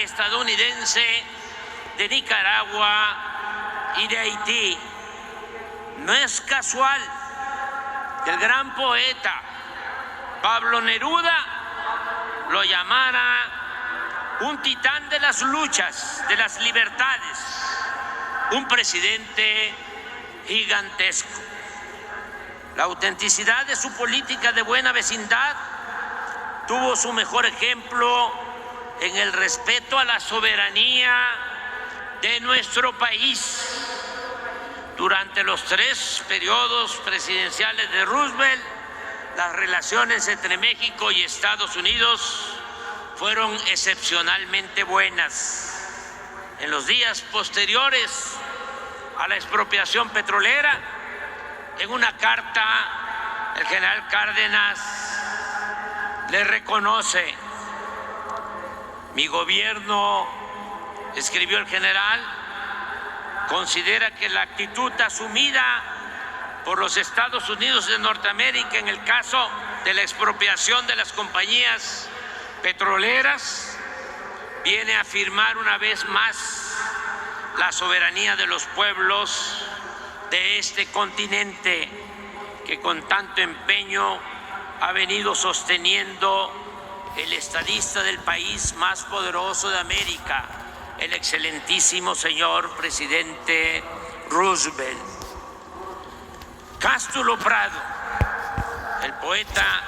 estadounidense de Nicaragua y de Haití. No es casual que el gran poeta Pablo Neruda lo llamara un titán de las luchas, de las libertades, un presidente gigantesco. La autenticidad de su política de buena vecindad tuvo su mejor ejemplo en el respeto a la soberanía de nuestro país. Durante los 3 periodos presidenciales de Roosevelt, las relaciones entre México y Estados Unidos fueron excepcionalmente buenas. En los días posteriores a la expropiación petrolera, en una carta, el general Cárdenas le reconoce: mi gobierno, escribió el general, considera que la actitud asumida por los Estados Unidos de Norteamérica en el caso de la expropiación de las compañías petroleras viene a afirmar una vez más la soberanía de los pueblos de este continente que con tanto empeño ha venido sosteniendo el estadista del país más poderoso de América, el excelentísimo señor presidente Roosevelt. Cástulo Prado, el poeta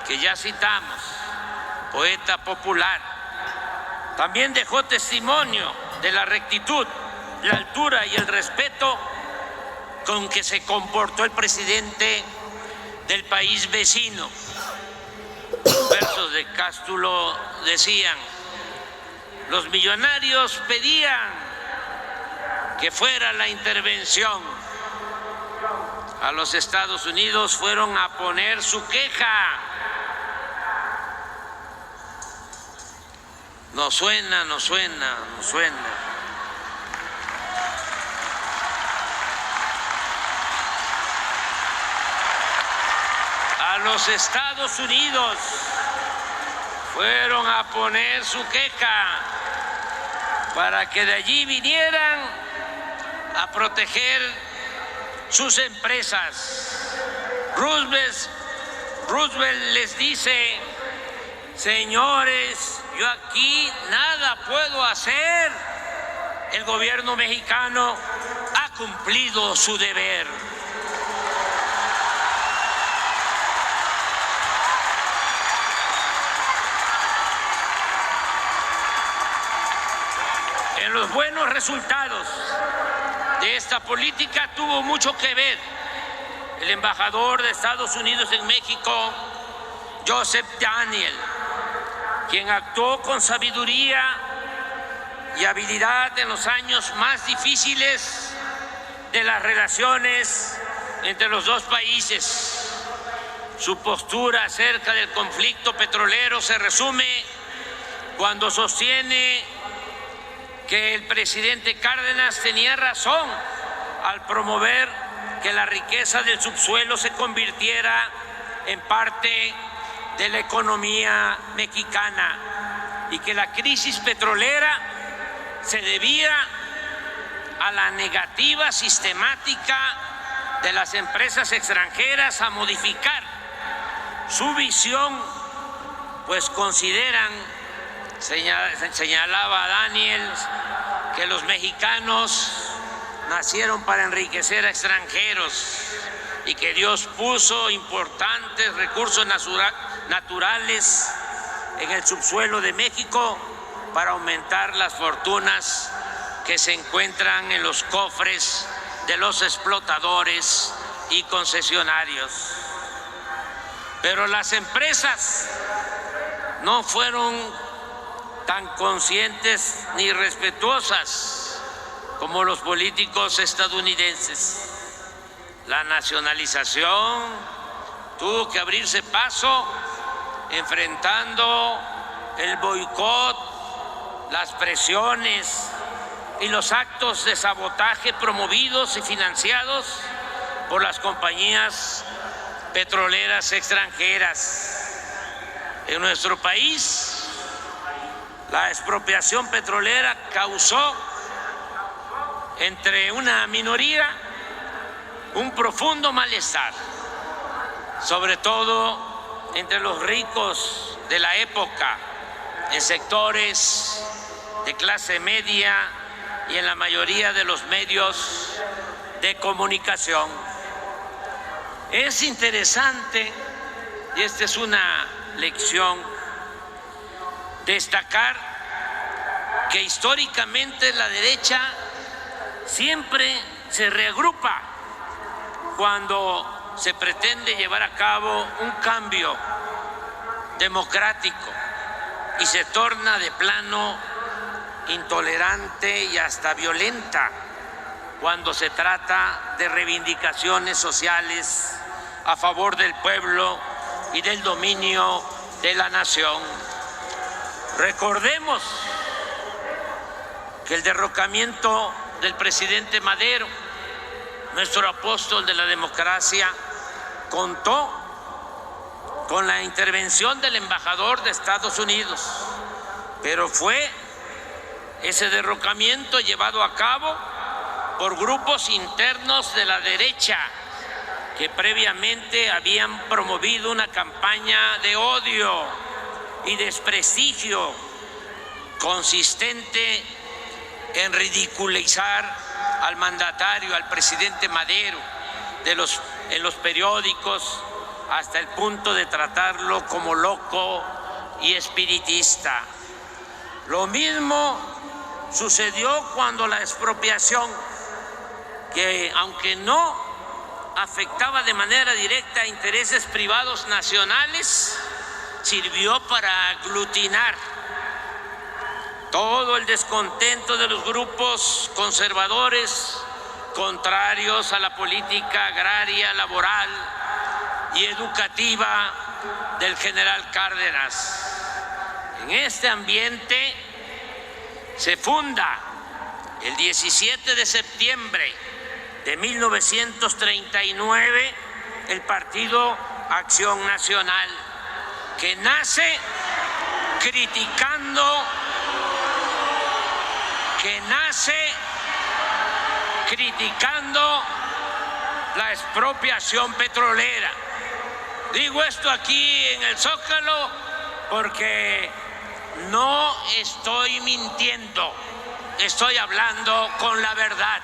que ya citamos, poeta popular, también dejó testimonio de la rectitud, la altura y el respeto con que se comportó el presidente del país vecino. Versos de Cástulo decían: los millonarios pedían que fuera la intervención. A los Estados Unidos fueron a poner su queja. No suena. A los Estados Unidos fueron a poner su queja para que de allí vinieran a proteger sus empresas. Roosevelt les dice: señores, yo aquí nada puedo hacer. El gobierno mexicano ha cumplido su deber. En los buenos resultados de esta política tuvo mucho que ver el embajador de Estados Unidos en México, Joseph Daniel, quien actuó con sabiduría y habilidad en los años más difíciles de las relaciones entre los dos países. Su postura acerca del conflicto petrolero se resume cuando sostiene que el presidente Cárdenas tenía razón al promover que la riqueza del subsuelo se convirtiera en parte de la economía mexicana y que la crisis petrolera se debía a la negativa sistemática de las empresas extranjeras a modificar su visión, pues consideran, señalaba Daniel, que los mexicanos nacieron para enriquecer a extranjeros y que Dios puso importantes recursos naturales en el subsuelo de México para aumentar las fortunas que se encuentran en los cofres de los explotadores y concesionarios. Pero las empresas no fueron tan conscientes ni respetuosas como los políticos estadounidenses. La nacionalización tuvo que abrirse paso enfrentando el boicot, las presiones y los actos de sabotaje promovidos y financiados por las compañías petroleras extranjeras. En nuestro país, La expropiación petrolera causó entre una minoría un profundo malestar, sobre todo entre los ricos de la época, en sectores de clase media y en la mayoría de los medios de comunicación. Es interesante, y esta es una lección, destacar que históricamente la derecha siempre se reagrupa cuando se pretende llevar a cabo un cambio democrático y se torna de plano intolerante y hasta violenta cuando se trata de reivindicaciones sociales a favor del pueblo y del dominio de la nación. Recordemos que el derrocamiento del presidente Madero, nuestro apóstol de la democracia, contó con la intervención del embajador de Estados Unidos, pero fue ese derrocamiento llevado a cabo por grupos internos de la derecha que previamente habían promovido una campaña de odio y desprestigio consistente en ridiculizar al mandatario, al presidente Madero, en los periódicos, hasta el punto de tratarlo como loco y espiritista. Lo mismo sucedió cuando la expropiación, que aunque no afectaba de manera directa a intereses privados nacionales, sirvió para aglutinar todo el descontento de los grupos conservadores contrarios a la política agraria, laboral y educativa del general Cárdenas. En este ambiente se funda el 17 de septiembre de 1939 el Partido Acción Nacional, que nace criticando la expropiación petrolera. Digo esto aquí en el Zócalo porque no estoy mintiendo, estoy hablando con la verdad.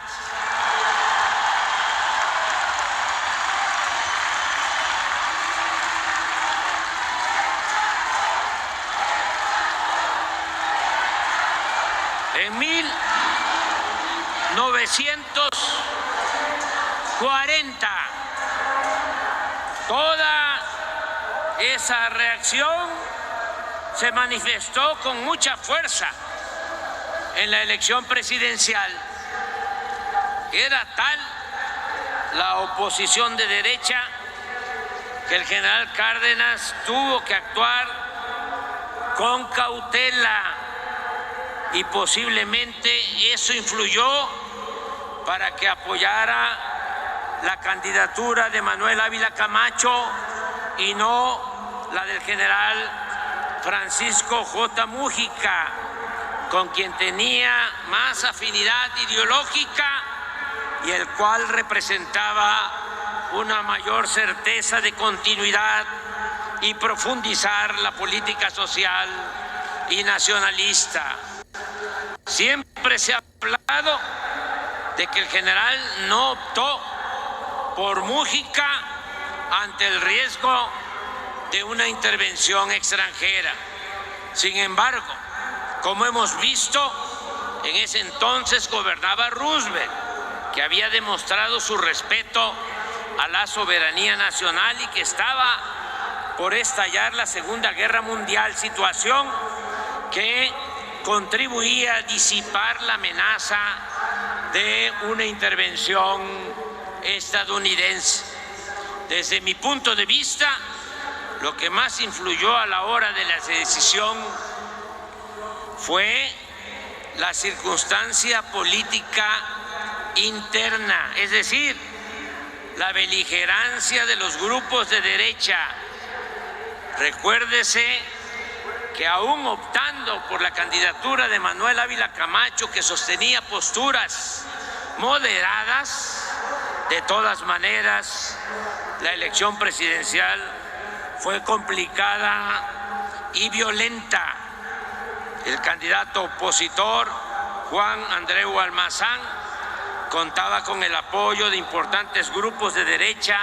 En 1940, toda esa reacción se manifestó con mucha fuerza en la elección presidencial. Era tal la oposición de derecha que el general Cárdenas tuvo que actuar con cautela, y posiblemente eso influyó para que apoyara la candidatura de Manuel Ávila Camacho y no la del general Francisco J. Mújica, con quien tenía más afinidad ideológica y el cual representaba una mayor certeza de continuidad y profundizar la política social y nacionalista. Siempre se ha hablado de que el general no optó por Mújica ante el riesgo de una intervención extranjera. Sin embargo, como hemos visto, en ese entonces gobernaba Roosevelt, que había demostrado su respeto a la soberanía nacional y que estaba por estallar la Segunda Guerra Mundial, situación que contribuía a disipar la amenaza de una intervención estadounidense. Desde mi punto de vista, lo que más influyó a la hora de la decisión fue la circunstancia política interna, es decir, la beligerancia de los grupos de derecha. Recuérdese que aún optando votando por la candidatura de Manuel Ávila Camacho, que sostenía posturas moderadas, de todas maneras, la elección presidencial fue complicada y violenta. El candidato opositor, Juan Andreu Almazán, contaba con el apoyo de importantes grupos de derecha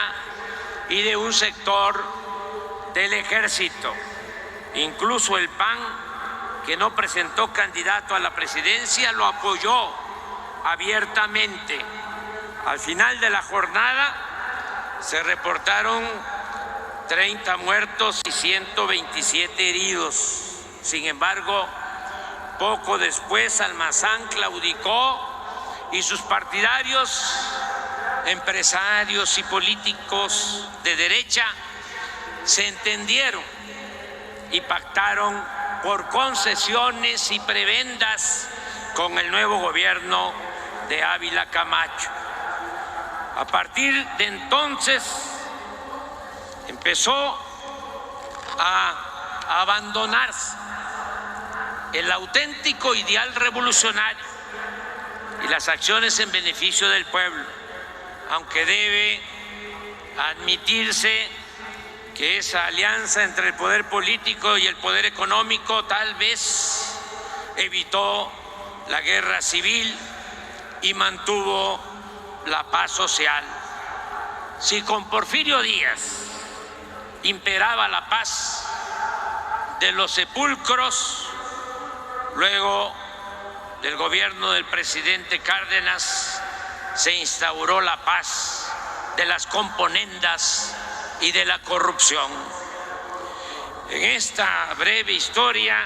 y de un sector del ejército. Incluso el PAN, que no presentó candidato a la presidencia, lo apoyó abiertamente. Al final de la jornada se reportaron 30 muertos y 127 heridos. Sin embargo, poco después Almazán claudicó y sus partidarios, empresarios y políticos de derecha se entendieron y pactaron por concesiones y prebendas con el nuevo gobierno de Ávila Camacho. A partir de entonces empezó a abandonarse el auténtico ideal revolucionario y las acciones en beneficio del pueblo, aunque debe admitirse que esa alianza entre el poder político y el poder económico tal vez evitó la guerra civil y mantuvo la paz social. Si con Porfirio Díaz imperaba la paz de los sepulcros, luego del gobierno del presidente Cárdenas se instauró la paz de las componendas y de la corrupción. En esta breve historia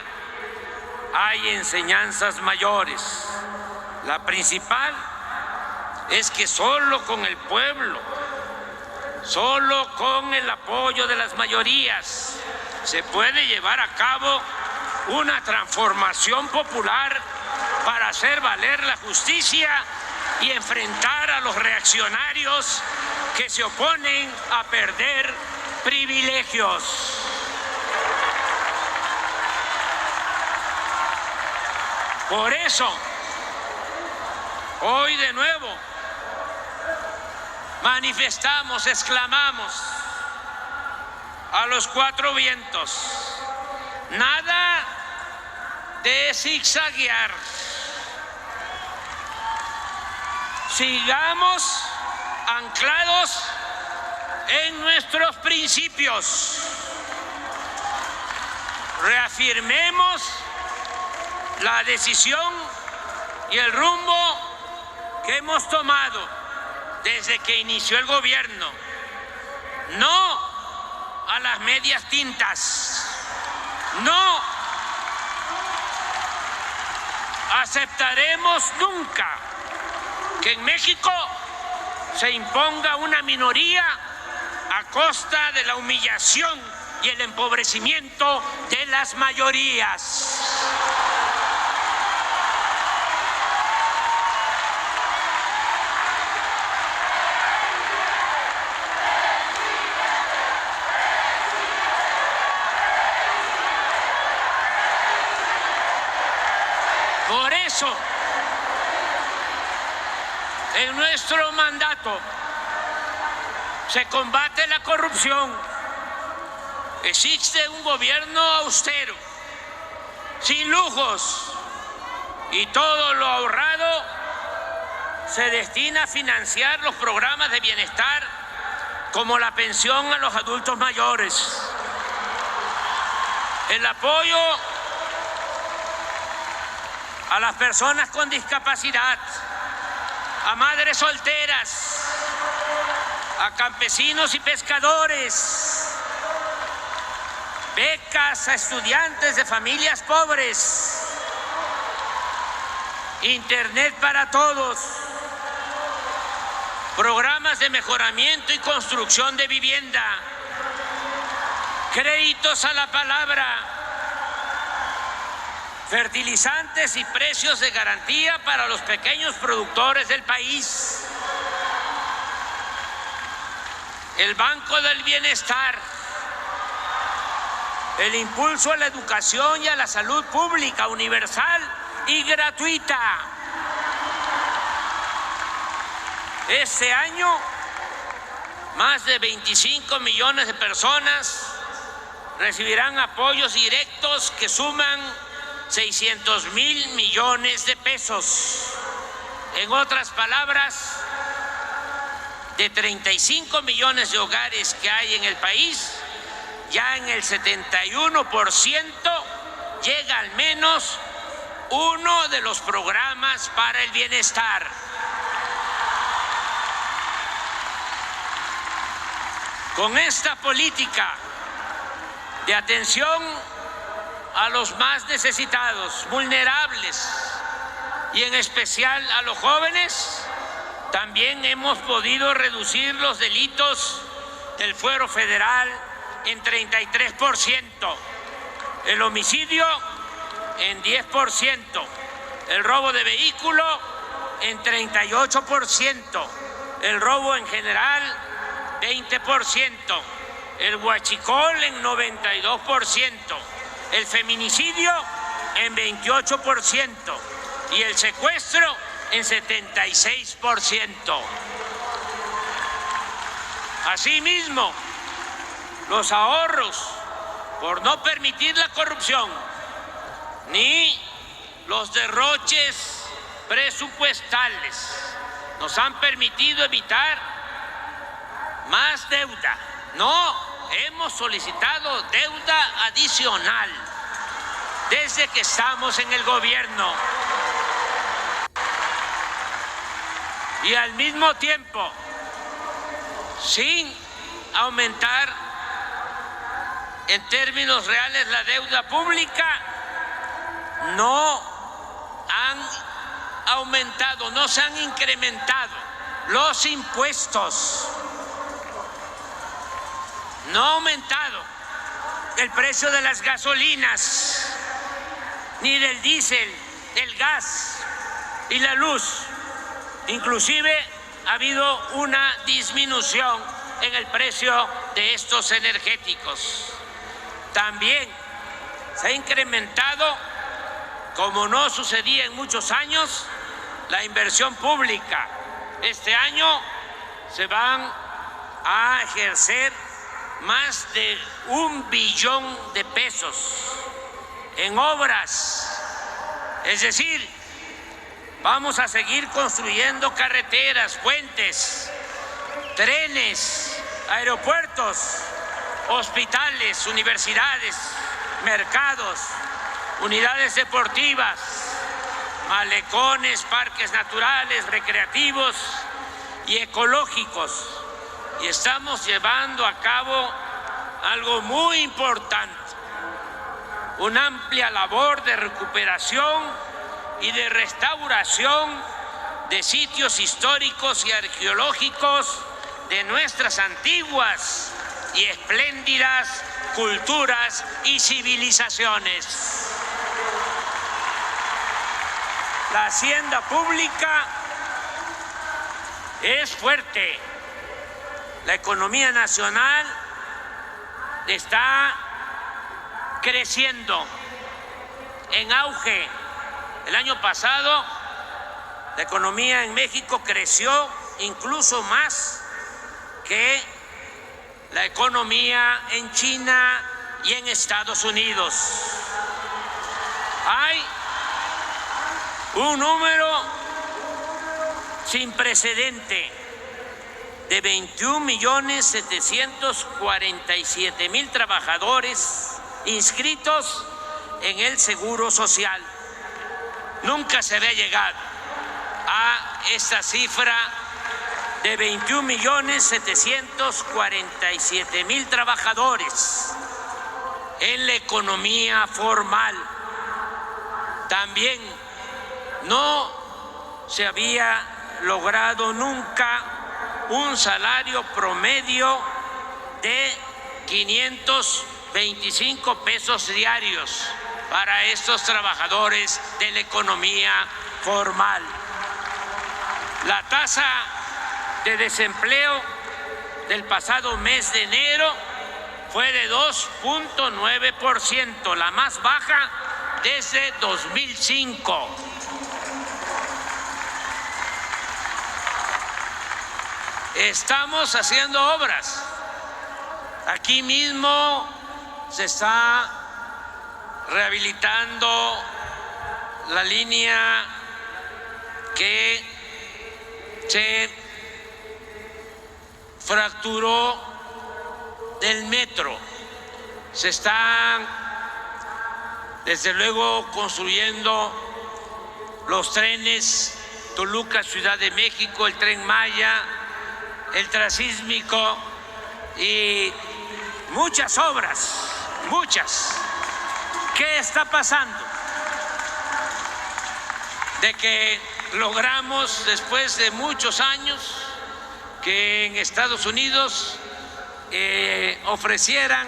hay enseñanzas mayores. La principal es que solo con el pueblo, solo con el apoyo de las mayorías, se puede llevar a cabo una transformación popular para hacer valer la justicia y enfrentar a los reaccionarios que se oponen a perder privilegios. Por eso, hoy de nuevo manifestamos, exclamamos a los cuatro vientos: nada de zigzaguear. Sigamos anclados en nuestros principios. Reafirmemos la decisión y el rumbo que hemos tomado desde que inició el gobierno. No a las medias tintas. No aceptaremos nunca que en México se imponga una minoría a costa de la humillación y el empobrecimiento de las mayorías. Por eso, en nuestro mandato se combate la corrupción. Existe un gobierno austero, sin lujos, y todo lo ahorrado se destina a financiar los programas de bienestar, como la pensión a los adultos mayores, el apoyo a las personas con discapacidad, a madres solteras, a campesinos y pescadores, becas a estudiantes de familias pobres, internet para todos, programas de mejoramiento y construcción de vivienda, créditos a la palabra, fertilizantes y precios de garantía para los pequeños productores del país, el Banco del Bienestar, el impulso a la educación y a la salud pública, universal y gratuita. Este año, más de 25 millones de personas recibirán apoyos directos que suman 600,000 millones de pesos. En otras palabras, de 35 millones de hogares que hay en el país, ya en el 71% llega al menos uno de los programas para el bienestar. Con esta política de atención a los más necesitados, vulnerables y en especial a los jóvenes, también hemos podido reducir los delitos del fuero federal en 33%, el homicidio en 10%, el robo de vehículo en 38%, el robo en general 20%, el huachicol en 92%, el feminicidio en 28% y el secuestro en 76%. Asimismo, los ahorros por no permitir la corrupción ni los derroches presupuestales nos han permitido evitar más deuda. No hemos solicitado deuda adicional desde que estamos en el gobierno. Y al mismo tiempo, sin aumentar en términos reales la deuda pública, no han aumentado, no se han incrementado los impuestos. No ha aumentado el precio de las gasolinas, ni del diésel, el gas y la luz. Inclusive ha habido una disminución en el precio de estos energéticos. También se ha incrementado, como no sucedía en muchos años, la inversión pública. Este año se van a ejercer más de 1 billón de pesos en obras. Es decir, vamos a seguir construyendo carreteras, puentes, trenes, aeropuertos, hospitales, universidades, mercados, unidades deportivas, malecones, parques naturales, recreativos y ecológicos. Y estamos llevando a cabo algo muy importante, una amplia labor de recuperación y de restauración de sitios históricos y arqueológicos de nuestras antiguas y espléndidas culturas y civilizaciones. La hacienda pública es fuerte. La economía nacional está creciendo, en auge. El año pasado, la economía en México creció incluso más que la economía en China y en Estados Unidos. Hay un número sin precedente de 21,747,000 trabajadores inscritos en el Seguro Social. Nunca se había llegado a esta cifra de 21,747,000 trabajadores en la economía formal. También no se había logrado nunca un salario promedio de 525 pesos diarios para estos trabajadores de la economía formal. La tasa de desempleo del pasado mes de enero fue de 2.9%, la más baja desde 2005. Estamos haciendo obras. Aquí mismo se está rehabilitando la línea que se fracturó del metro. Se están, desde luego, construyendo los trenes Toluca, Ciudad de México, el Tren Maya, el transísmico y muchas obras, muchas. ¿Qué está pasando? De que logramos, después de muchos años, que en Estados Unidos ofrecieran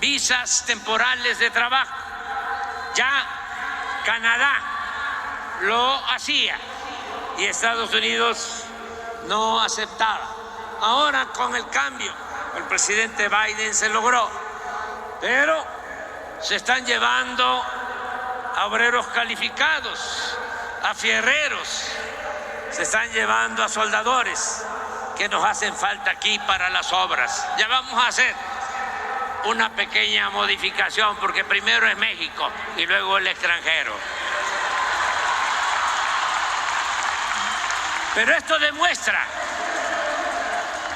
visas temporales de trabajo. Ya Canadá lo hacía y Estados Unidos no aceptaba. Ahora, con el cambio, el presidente Biden se logró, pero se están llevando a obreros calificados, a fierreros, se están llevando a soldadores que nos hacen falta aquí para las obras. Ya vamos a hacer una pequeña modificación, porque primero es México y luego el extranjero. Pero esto demuestra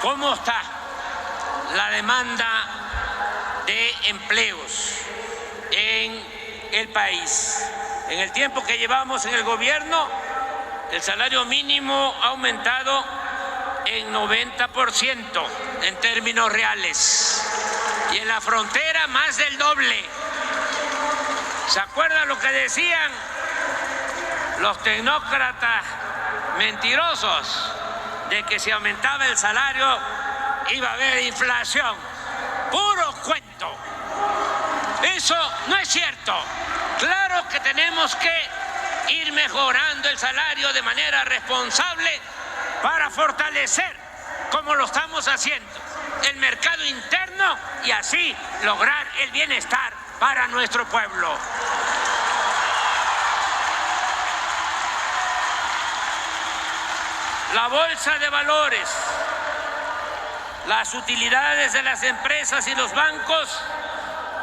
cómo está la demanda de empleos en el país. En el tiempo que llevamos en el gobierno, el salario mínimo ha aumentado en 90% en términos reales, y en la frontera más del doble. ¿Se acuerdan lo que decían los tecnócratas mentirosos? De que si aumentaba el salario iba a haber inflación. Puro cuento. Eso no es cierto. Claro que tenemos que ir mejorando el salario de manera responsable para fortalecer, como lo estamos haciendo, el mercado interno y así lograr el bienestar para nuestro pueblo. La bolsa de valores, las utilidades de las empresas y los bancos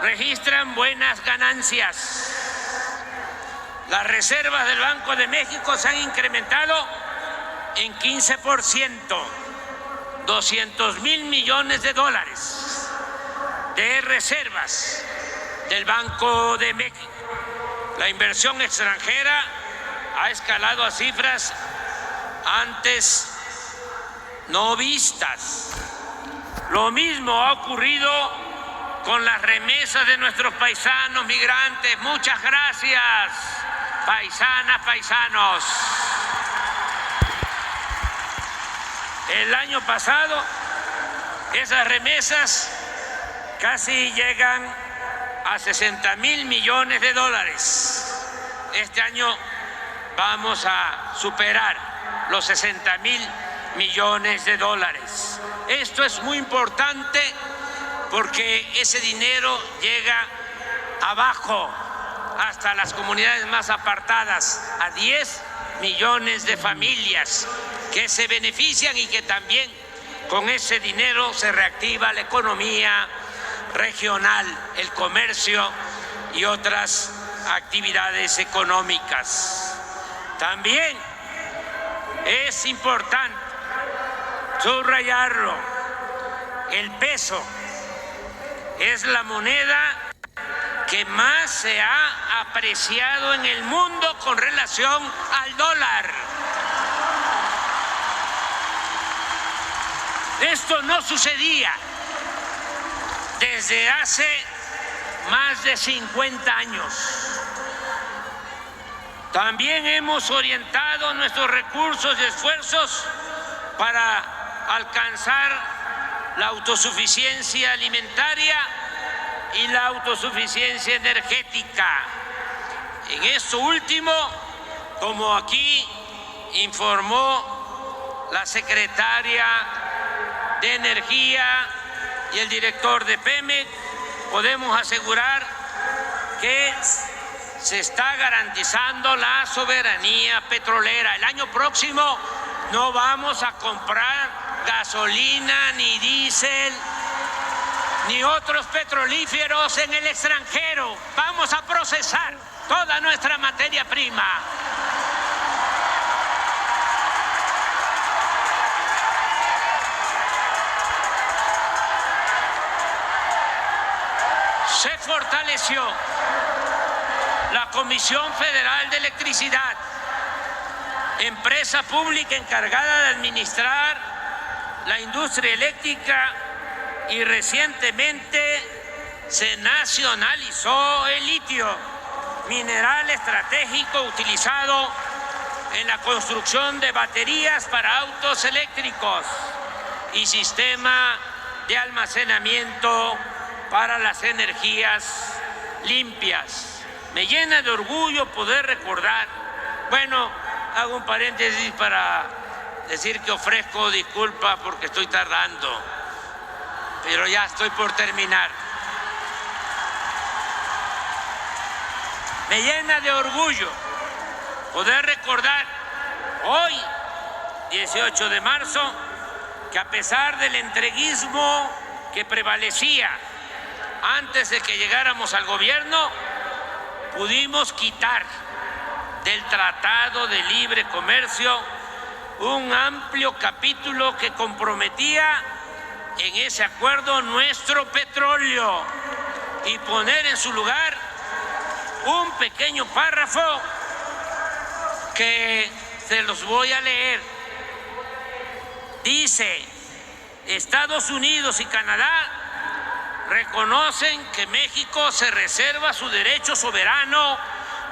registran buenas ganancias. Las reservas del Banco de México se han incrementado en 15%, 200,000 millones de dólares de reservas del Banco de México. La inversión extranjera ha escalado a cifras antes no vistas. Lo mismo ha ocurrido con las remesas de nuestros paisanos migrantes. Muchas gracias, paisanas, paisanos. El año pasado, esas remesas casi llegan a 60,000 millones de dólares. Este año vamos a superar los 60,000 millones de dólares. Esto es muy importante porque ese dinero llega abajo, hasta las comunidades más apartadas, a 10 millones de familias que se benefician y que también con ese dinero se reactiva la economía regional, el comercio y otras actividades económicas. También es importante subrayarlo, el peso es la moneda que más se ha apreciado en el mundo con relación al dólar. Esto no sucedía desde hace más de 50 años. También hemos orientado nuestros recursos y esfuerzos para alcanzar la autosuficiencia alimentaria y la autosuficiencia energética. En esto último, como aquí informó la secretaria de Energía, y el director de Pemex podemos asegurar que se está garantizando la soberanía petrolera. El año próximo no vamos a comprar gasolina, ni diésel, ni otros petrolíferos en el extranjero. Vamos a procesar toda nuestra materia prima. Se fortaleció la Comisión Federal de Electricidad, empresa pública encargada de administrar la industria eléctrica, y recientemente se nacionalizó el litio, mineral estratégico utilizado en la construcción de baterías para autos eléctricos y sistema de almacenamiento para las energías limpias. Me llena de orgullo poder recordar, bueno, hago un paréntesis para decir que ofrezco disculpas porque estoy tardando, pero ya estoy por terminar. Me llena de orgullo poder recordar hoy, 18 de marzo, que a pesar del entreguismo que prevalecía antes de que llegáramos al gobierno, pudimos quitar del Tratado de Libre Comercio un amplio capítulo que comprometía en ese acuerdo nuestro petróleo y poner en su lugar un pequeño párrafo que se los voy a leer. Dice: Estados Unidos y Canadá reconocen que México se reserva su derecho soberano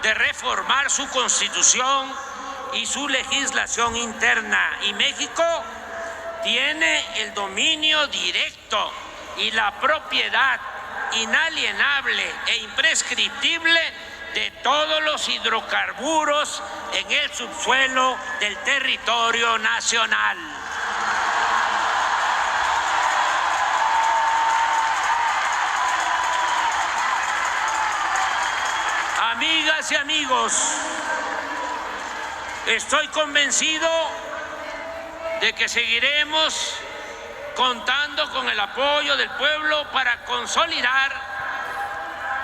de reformar su Constitución y su legislación interna, y México tiene el dominio directo y la propiedad inalienable e imprescriptible de todos los hidrocarburos en el subsuelo del territorio nacional. Amigas y amigos, estoy convencido de que seguiremos contando con el apoyo del pueblo para consolidar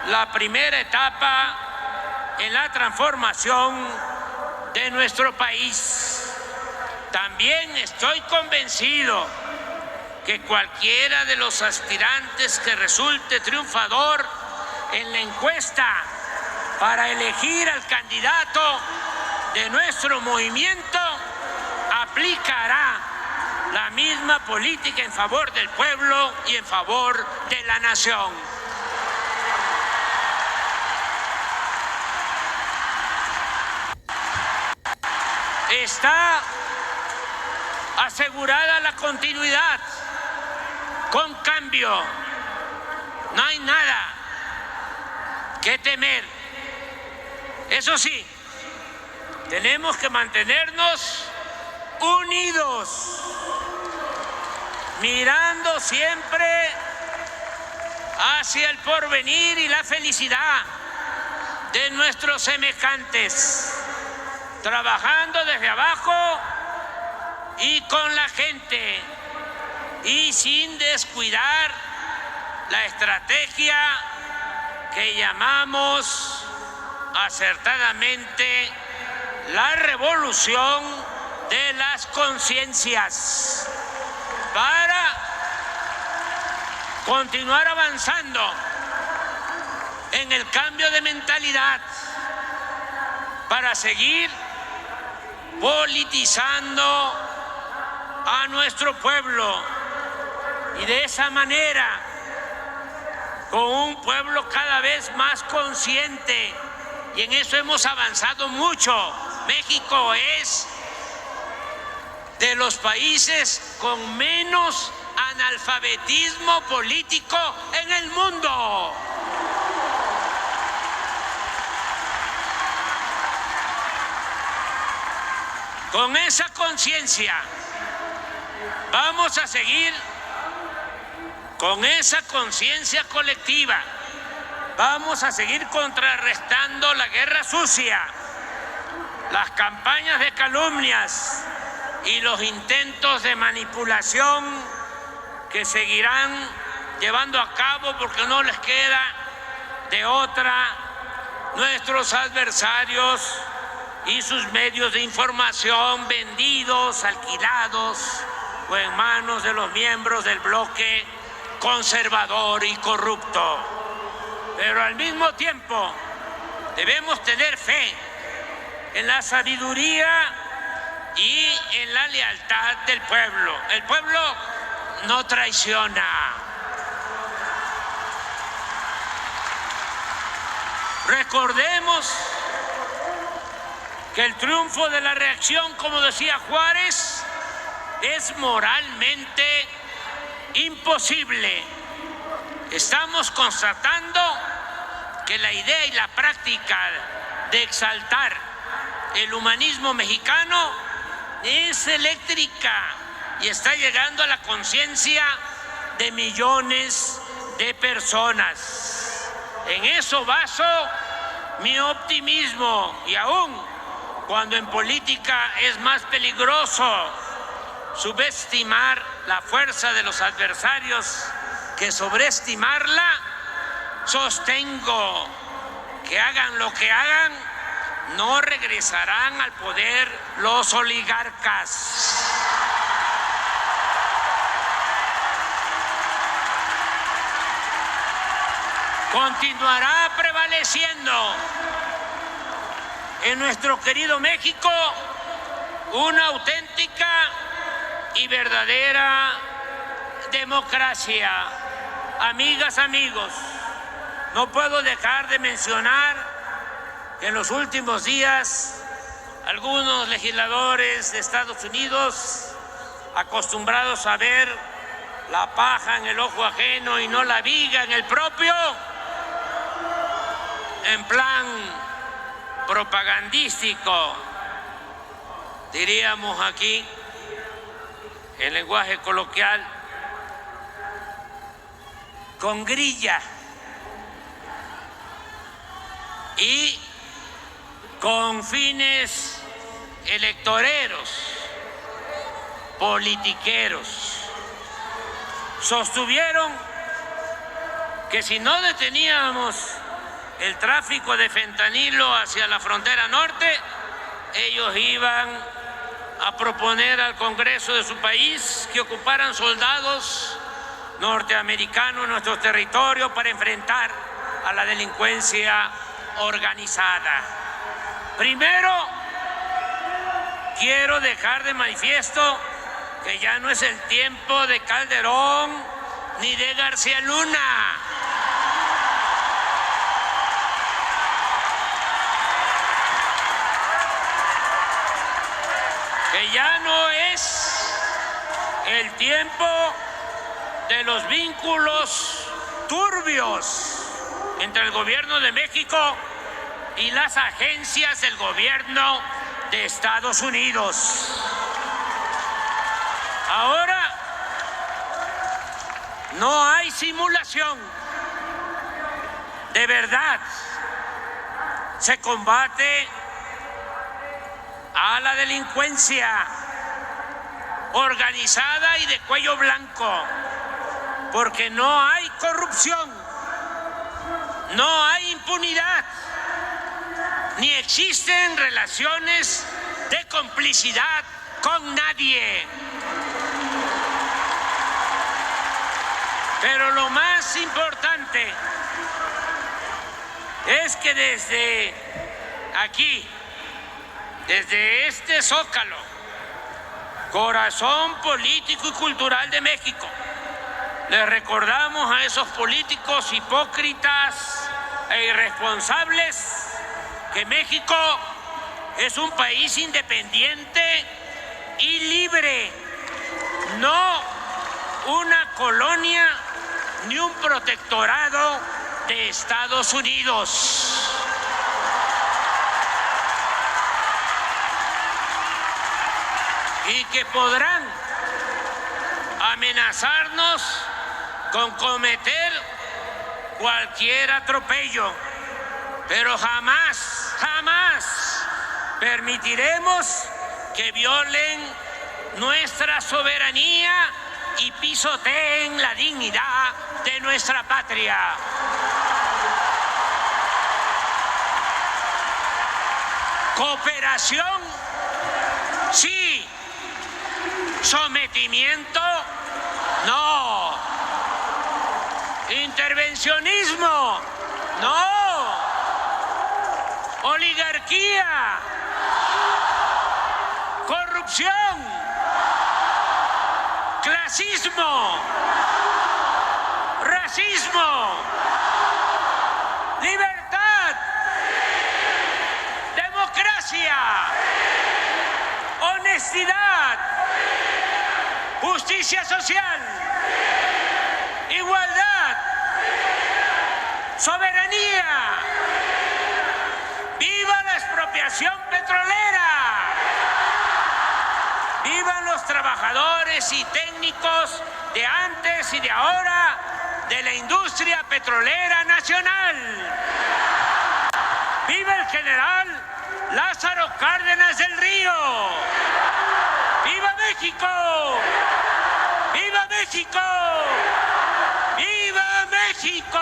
la primera etapa en la transformación de nuestro país. También estoy convencido que cualquiera de los aspirantes que resulte triunfador en la encuesta para elegir al candidato de nuestro movimiento aplicará la misma política en favor del pueblo y en favor de la nación. Está asegurada la continuidad con cambio. No hay nada que temer. Eso sí, tenemos que mantenernos unidos, mirando siempre hacia el porvenir y la felicidad de nuestros semejantes, trabajando desde abajo y con la gente, y sin descuidar la estrategia que llamamos acertadamente la revolución de las conciencias, para continuar avanzando en el cambio de mentalidad, para seguir politizando a nuestro pueblo, y de esa manera, con un pueblo cada vez más consciente, y en eso hemos avanzado mucho. México es de los países con menos analfabetismo político en el mundo. Con esa conciencia vamos a seguir Con esa conciencia colectiva vamos a seguir contrarrestando la guerra sucia, las campañas de calumnias y los intentos de manipulación que seguirán llevando a cabo porque no les queda de otra nuestros adversarios y sus medios de información vendidos, alquilados o en manos de los miembros del bloque conservador y corrupto. Pero al mismo tiempo debemos tener fe en la sabiduría y en la lealtad del pueblo. El pueblo no traiciona. Recordemos que el triunfo de la reacción, como decía Juárez, es moralmente imposible. Estamos constatando que la idea y la práctica de exaltar el humanismo mexicano es eléctrica y está llegando a la conciencia de millones de personas. En eso baso mi optimismo, y aún cuando en política es más peligroso subestimar la fuerza de los adversarios que sobreestimarla, sostengo que hagan lo que hagan, no regresarán al poder los oligarcas. Continuará prevaleciendo en nuestro querido México una auténtica y verdadera democracia. Amigas, amigos, no puedo dejar de mencionar que en los últimos días algunos legisladores de Estados Unidos, acostumbrados a ver la paja en el ojo ajeno y no la viga en el propio, en plan propagandístico, diríamos aquí en lenguaje coloquial, con grilla y con fines electoreros, politiqueros, sostuvieron que si no deteníamos el tráfico de fentanilo hacia la frontera norte, ellos iban a proponer al Congreso de su país que ocuparan soldados norteamericanos en nuestro territorio para enfrentar a la delincuencia organizada. Primero, quiero dejar de manifiesto que ya no es el tiempo de Calderón ni de García Luna. Que ya no es el tiempo de los vínculos turbios entre el gobierno de México y las agencias del gobierno de Estados Unidos. Ahora no hay simulación. De verdad, se combate a la delincuencia organizada y de cuello blanco, porque no hay corrupción, no hay impunidad, ni existen relaciones de complicidad con nadie. Pero lo más importante es que desde aquí, desde este Zócalo, corazón político y cultural de México, le recordamos a esos políticos hipócritas e irresponsables que México es un país independiente y libre, no una colonia ni un protectorado de Estados Unidos. Y que podrán amenazarnos con cometer cualquier atropello, pero jamás, jamás permitiremos que violen nuestra soberanía y pisoteen la dignidad de nuestra patria. Cooperación, sí. Sometimiento, no. Intervencionismo, no. Oligarquía, corrupción, clasismo, racismo, libertad, democracia, honestidad, justicia social, igualdad, soberanía. ¡Viva la expropiación petrolera! ¡Vivan los trabajadores y técnicos de antes y de ahora de la industria petrolera nacional! ¡Viva el general Lázaro Cárdenas del Río! ¡Viva México! ¡Viva México! ¡Viva México!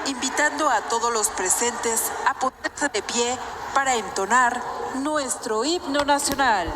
Invitando a todos los presentes a ponerse de pie para entonar nuestro himno nacional.